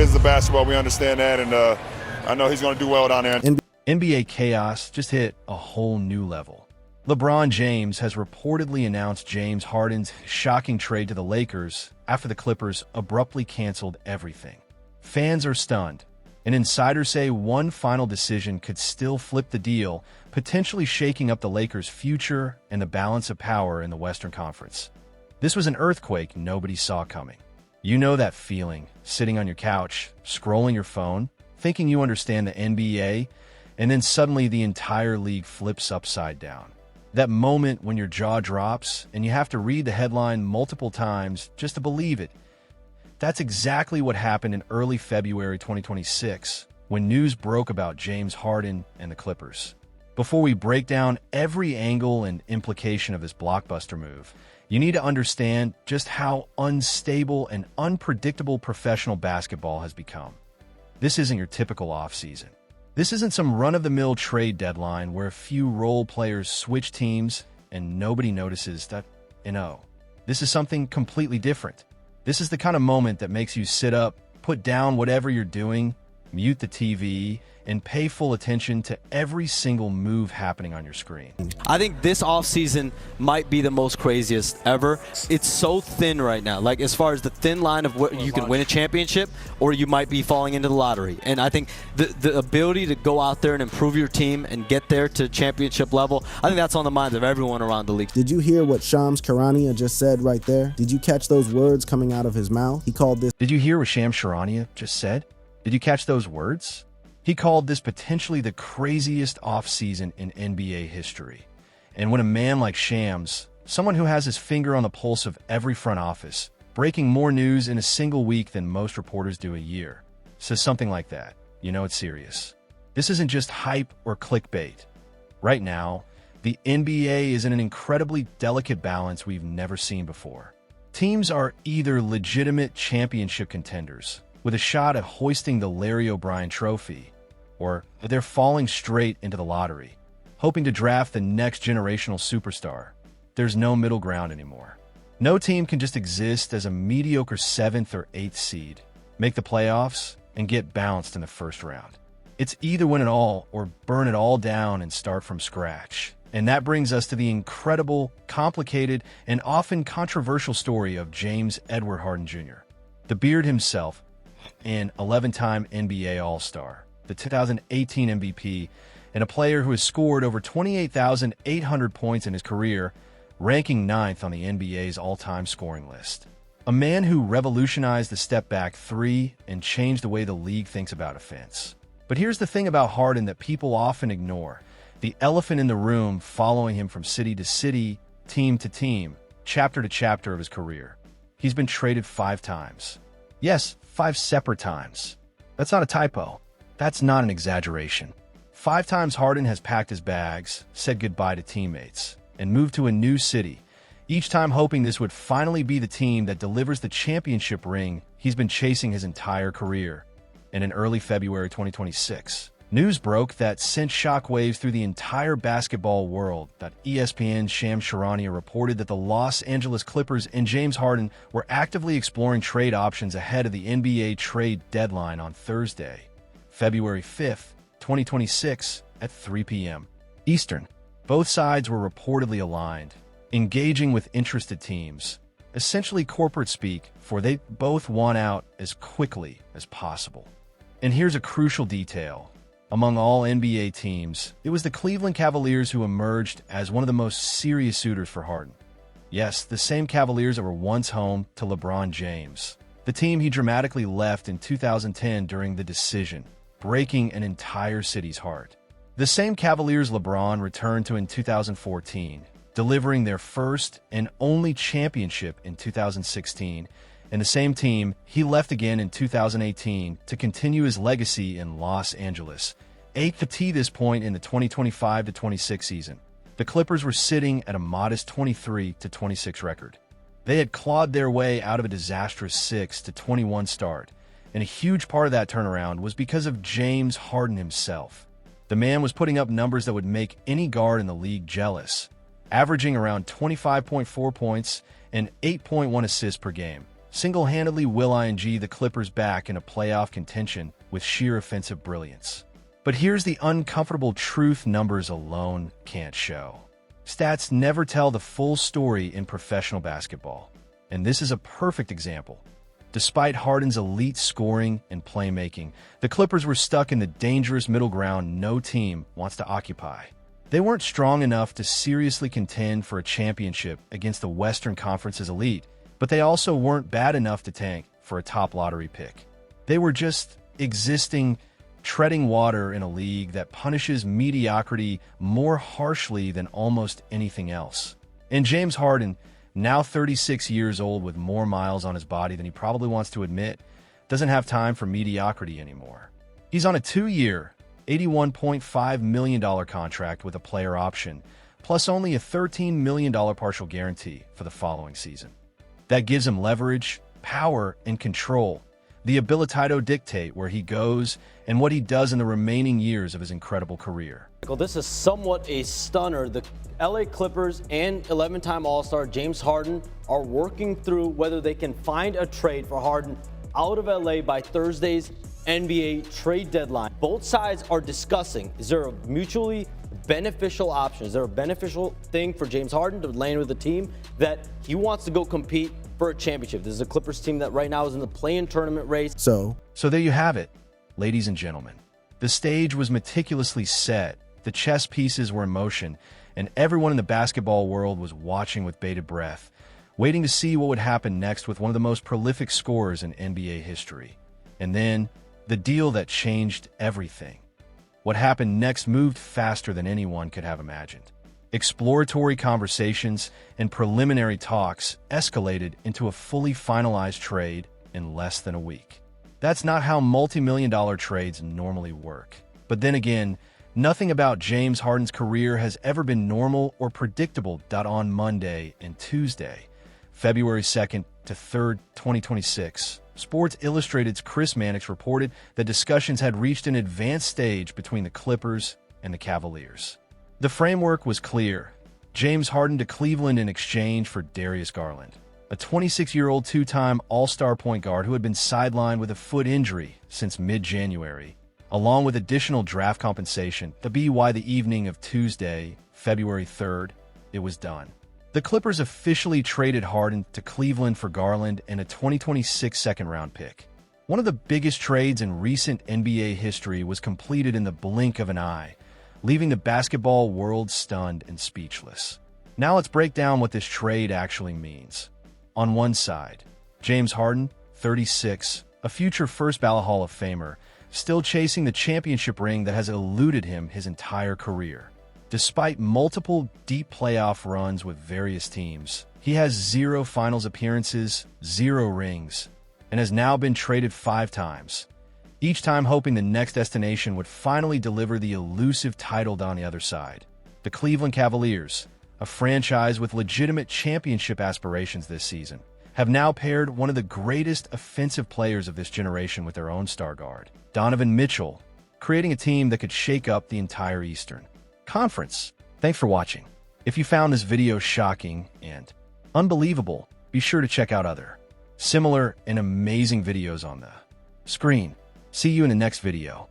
business of basketball. We understand that, and I know he's going to do well down there. NBA chaos just hit a whole new level. LeBron James has reportedly announced James Harden's shocking trade to the Lakers after the Clippers abruptly canceled everything. Fans are stunned, and insiders say one final decision could still flip the deal, potentially shaking up the Lakers' future and the balance of power in the Western Conference. This was an earthquake nobody saw coming. You know that feeling, sitting on your couch, scrolling your phone, thinking you understand the NBA, and then suddenly the entire league flips upside down. That moment when your jaw drops and you have to read the headline multiple times just to believe it. That's exactly what happened in early February 2026, when news broke about James Harden and the Clippers. Before we break down every angle and implication of this blockbuster move, you need to understand just how unstable and unpredictable professional basketball has become. This isn't your typical offseason. This isn't some run-of-the-mill trade deadline where a few role players switch teams and nobody notices that, This is something completely different. This is the kind of moment that makes you sit up, put down whatever you're doing, mute the TV, and pay full attention to every single move happening on your screen. I think this offseason might be the most craziest ever. It's so thin right now, like as far as the thin line of what you can win a championship or you might be falling into the lottery. And I think the ability to go out there and improve your team and get there to championship level, I think that's on the minds of everyone around the league. Did you hear what Shams Charania just said right there? Did you catch those words coming out of his mouth? He called this... Did you hear what Shams Charania just said? Did you catch those words? He called this potentially the craziest offseason in NBA history. And when a man like Shams, someone who has his finger on the pulse of every front office, breaking more news in a single week than most reporters do a year, says something like that, you know it's serious. This isn't just hype or clickbait. Right now, the NBA is in an incredibly delicate balance we've never seen before. Teams are either legitimate championship contenders, with a shot at hoisting the Larry O'Brien trophy, or they're falling straight into the lottery, hoping to draft the next generational superstar. There's no middle ground anymore. No team can just exist as a mediocre 7th or 8th seed, make the playoffs, and get bounced in the first round. It's either win it all or burn it all down and start from scratch. And that brings us to the incredible, complicated, and often controversial story of James Edward Harden Jr., the Beard himself, an 11-time NBA All-Star, the 2018 MVP, and a player who has scored over 28,800 points in his career, ranking 9th on the NBA's all-time scoring list. A man who revolutionized the step-back three and changed the way the league thinks about offense. But here's the thing about Harden that people often ignore: the elephant in the room following him from city to city, team to team, chapter to chapter of his career. He's been traded 5 times. Yes, 5 separate times. That's not a typo. That's not an exaggeration. 5 times Harden has packed his bags, said goodbye to teammates, and moved to a new city, each time hoping this would finally be the team that delivers the championship ring he's been chasing his entire career. And in early February 2026, news broke that sent shockwaves through the entire basketball world that ESPN's Shams Charania reported that the Los Angeles Clippers and James Harden were actively exploring trade options ahead of the NBA trade deadline on Thursday, February 5th, 2026, at 3 p.m. Eastern. Both sides were reportedly aligned, engaging with interested teams, essentially corporate speak, for they both want out as quickly as possible. And here's a crucial detail. Among all NBA teams, it was the Cleveland Cavaliers who emerged as one of the most serious suitors for Harden. Yes, the same Cavaliers that were once home to LeBron James, the team he dramatically left in 2010 during the decision, breaking an entire city's heart. The same Cavaliers LeBron returned to in 2014, delivering their first and only championship in 2016, and the same team he left again in 2018 to continue his legacy in Los Angeles. 8th to this point in the 2025-26 season, the Clippers were sitting at a modest 23-26 record. They had clawed their way out of a disastrous 6-21 start, and a huge part of that turnaround was because of James Harden himself. The man was putting up numbers that would make any guard in the league jealous, averaging around 25.4 points and 8.1 assists per game. single-handedly will ing the Clippers back into playoff contention with sheer offensive brilliance. But here's the uncomfortable truth numbers alone can't show. Stats never tell the full story in professional basketball, and this is a perfect example. Despite Harden's elite scoring and playmaking, the Clippers were stuck in the dangerous middle ground no team wants to occupy. They weren't strong enough to seriously contend for a championship against the Western Conference's elite, but they also weren't bad enough to tank for a top lottery pick. They were just existing, treading water in a league that punishes mediocrity more harshly than almost anything else. And James Harden, now 36 years old with more miles on his body than he probably wants to admit, doesn't have time for mediocrity anymore. He's on a 2-year, $81.5 million contract with a player option, plus only a $13 million partial guarantee for the following season. That gives him leverage, power, and control, the ability to dictate where he goes and what he does in the remaining years of his incredible career. This is somewhat a stunner. The LA Clippers and 11-time All-Star James Harden are working through whether they can find a trade for Harden out of LA by Thursday's NBA trade deadline. Both sides are discussing, is there a mutually beneficial option? Is there a beneficial thing for James Harden to land with a team that he wants to go compete for a championship? This is a Clippers team that right now is in the play-in tournament race. So there you have it, ladies and gentlemen. The stage was meticulously set, the chess pieces were in motion, and everyone in the basketball world was watching with bated breath, waiting to see what would happen next with one of the most prolific scorers in NBA history. And then, the deal that changed everything. What happened next moved faster than anyone could have imagined. Exploratory conversations and preliminary talks escalated into a fully finalized trade in less than a week. That's not how multi-million-dollar trades normally work. But then again, nothing about James Harden's career has ever been normal or predictable. On Monday and Tuesday, February 2nd to 3rd, 2026, Sports Illustrated's Chris Mannix reported that discussions had reached an advanced stage between the Clippers and the Cavaliers. The framework was clear. James Harden to Cleveland in exchange for Darius Garland, a 26-year-old two-time All-Star point guard who had been sidelined with a foot injury since mid-January, along with additional draft compensation. To be why the evening of Tuesday, February 3rd, it was done. The Clippers officially traded Harden to Cleveland for Garland and a 2026 second-round pick. One of the biggest trades in recent NBA history was completed in the blink of an eye, leaving the basketball world stunned and speechless. Now let's break down what this trade actually means. On one side, James Harden, 36, a future first-ballot Hall of Famer, still chasing the championship ring that has eluded him his entire career. Despite multiple deep playoff runs with various teams, he has 0 finals appearances, 0 rings, and has now been traded 5 times, each time hoping the next destination would finally deliver the elusive title on the other side. The Cleveland Cavaliers, a franchise with legitimate championship aspirations this season, have now paired one of the greatest offensive players of this generation with their own star guard, Donovan Mitchell, creating a team that could shake up the entire Eastern Conference. Thanks for watching. If you found this video shocking and unbelievable, be sure to check out other similar and amazing videos on the screen. See you in the next video.